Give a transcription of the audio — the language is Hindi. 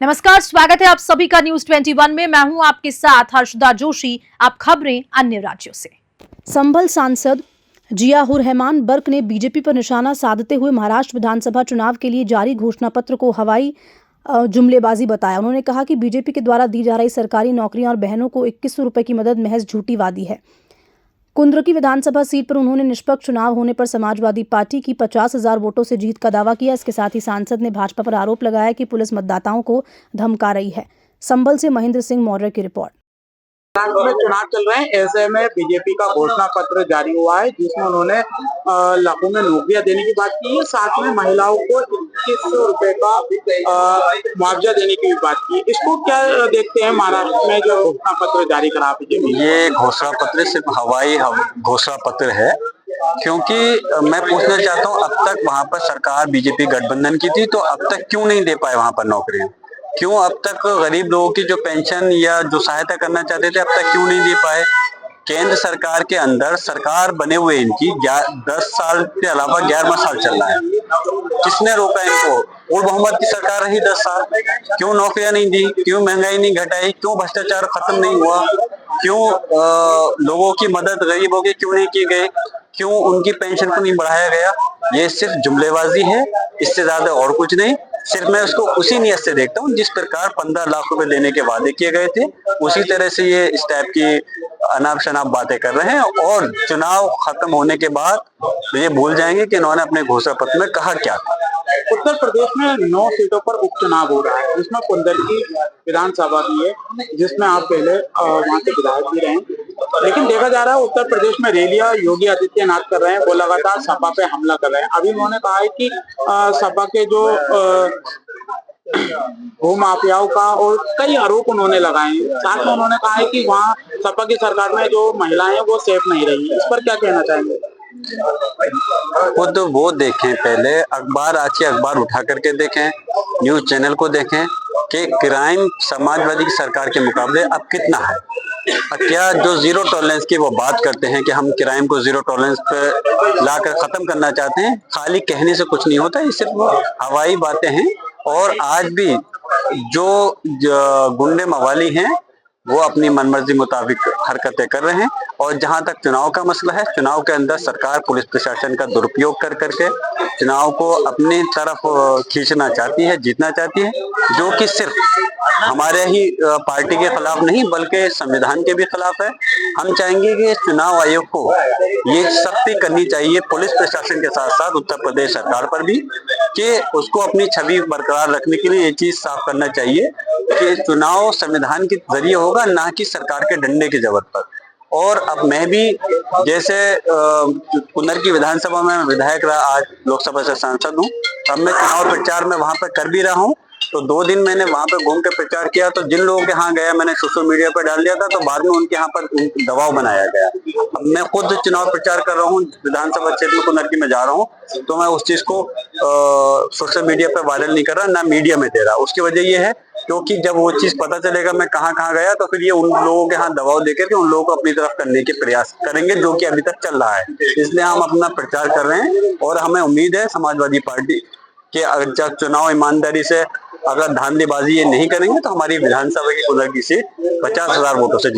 नमस्कार, स्वागत है आप सभी का न्यूज 21 में। मैं हूं आपके साथ हर्षदा जोशी। आप खबरें अन्य राज्यों से। संभल सांसद जियाउर रहमान बर्क ने बीजेपी पर निशाना साधते हुए महाराष्ट्र विधानसभा चुनाव के लिए जारी घोषणा पत्र को हवाई जुमलेबाजी बताया। उन्होंने कहा कि बीजेपी के द्वारा दी जा रही सरकारी नौकरियां और बहनों को 2100 रुपए की मदद महज झूठी वादी है। कुंद्रकी विधानसभा सीट पर उन्होंने निष्पक्ष चुनाव होने पर समाजवादी पार्टी की 50,000 वोटों से जीत का दावा किया। इसके साथ ही सांसद ने भाजपा पर आरोप लगाया कि पुलिस मतदाताओं को धमका रही है। संभल से महेंद्र सिंह मौर्य की रिपोर्ट। में चुनाव चल रहे हैं, ऐसे में बीजेपी का घोषणा पत्र जारी हुआ है जिसमें उन्होंने लाखों में नौकरियां देने की बात की है, साथ में महिलाओं को 2100 रुपए का मुआवजा देने की भी बात की है। इसको क्या देखते हैं महाराष्ट्र में जो घोषणा पत्र जारी करा बीजेपी? ये घोषणा पत्र सिर्फ हवाई घोषणा पत्र है, क्योंकि मैं पूछना चाहता हूँ अब तक वहाँ पर सरकार बीजेपी गठबंधन की थी, तो अब तक क्यों नहीं दे पाए वहाँ पर नौकरियां? क्यों अब तक गरीब लोगों की जो पेंशन या जो सहायता करना चाहते थे अब तक क्यों नहीं दे पाए? केंद्र सरकार के अंदर सरकार बने हुए इनकी 10 साल के अलावा 11वां साल चल रहा है। किसने रोका इनको? और बहुमत की सरकार रही 10 साल, क्यों नौकरियां नहीं दी? क्यों महंगाई नहीं घटाई? क्यों भ्रष्टाचार खत्म नहीं हुआ? क्यों लोगों की मदद गरीबों की क्यों नहीं की गई? क्यों उनकी पेंशन को नहीं बढ़ाया गया? ये सिर्फ जुमलेबाजी है, इससे ज्यादा और कुछ नहीं। सिर्फ मैं उसको उसी नियत से देखता हूँ जिस प्रकार 15 लाख रुपए देने के वादे किए गए थे, उसी तरह से ये इस टाइप की अनाप शनाप बातें कर रहे हैं और चुनाव खत्म होने के बाद तो ये भूल जाएंगे कि इन्होंने अपने घोषणा पत्र में कहा क्या था। उत्तर प्रदेश में 9 सीटों पर उपचुनाव हो रहा है, जिसमें कुंदरकी विधानसभा भी है, जिसमें आप पहले वहाँ के विधायक भी रहे। लेकिन देखा जा रहा है उत्तर प्रदेश में रैलियां योगी आदित्यनाथ कर रहे हैं, वो लगातार सपा पे हमला कर रहे हैं। अभी उन्होंने कहा है कि सपा के जो भूमाफियाओं का और कई आरोप उन्होंने लगाए हैं। साथ में उन्होंने कहा है कि वहाँ सपा की सरकार में जो महिलाएं हैं वो सेफ नहीं रही। इस पर क्या कहना चाहेंगे? खुद वो देखें, पहले अखबार, आज के अखबार उठा करके देखें, न्यूज चैनल को देखें कि क्राइम समाजवादी की सरकार के मुकाबले अब कितना है। क्या जो जीरो टॉलरेंस की वो बात करते हैं कि हम क्राइम को जीरो टॉलरेंस पे लाकर खत्म करना चाहते हैं, खाली कहने से कुछ नहीं होता, ये सिर्फ हवाई बातें हैं। और आज भी जो गुंडे मवाली हैं वो अपनी मनमर्जी मुताबिक हरकतें कर रहे हैं। और जहां तक चुनाव का मसला है, चुनाव के अंदर सरकार पुलिस प्रशासन का दुरुपयोग कर करके चुनाव को अपनी तरफ खींचना चाहती है, जीतना चाहती है, जो कि सिर्फ हमारे ही पार्टी के खिलाफ नहीं बल्कि संविधान के भी खिलाफ है। हम चाहेंगे कि चुनाव आयोग को ये सख्ती करनी चाहिए पुलिस प्रशासन के साथ साथ उत्तर प्रदेश सरकार पर भी, कि उसको अपनी छवि बरकरार रखने के लिए ये चीज साफ करना चाहिए कि चुनाव संविधान के जरिए होगा, ना कि सरकार के डंडे की जरूरत पर। और अब मैं भी जैसे कुंदरकी विधानसभा में विधायक रहा, आज लोकसभा से सांसद हूँ, अब मैं चुनाव प्रचार में वहां पर कर भी रहा हूँ। तो 2 दिन मैंने वहां पर घूम के प्रचार किया, तो जिन लोगों के यहाँ गया मैंने सोशल मीडिया पर डाल दिया था, तो बाद में उनके यहाँ पर दबाव बनाया गया। अब मैं खुद चुनाव प्रचार कर रहा हूँ, विधानसभा क्षेत्र में कुंदरकी में जा रहा हूँ, तो मैं उस चीज को सोशल मीडिया पर वायरल नहीं कर रहा, ना मीडिया में दे रहा। उसकी वजह यह है क्योंकि जब वो चीज पता चलेगा मैं कहाँ कहाँ गया, तो फिर ये उन लोगों के हाथ दबाव देकर के उन लोगों को अपनी तरफ करने के प्रयास करेंगे, जो कि अभी तक चल रहा है। इसलिए हम अपना प्रचार कर रहे हैं और हमें उम्मीद है समाजवादी पार्टी के अगर जब चुनाव ईमानदारी से अगर धांधलीबाजी ये नहीं करेंगे तो हमारी विधानसभा की कुंदरकी सीट 50,000 वोटों से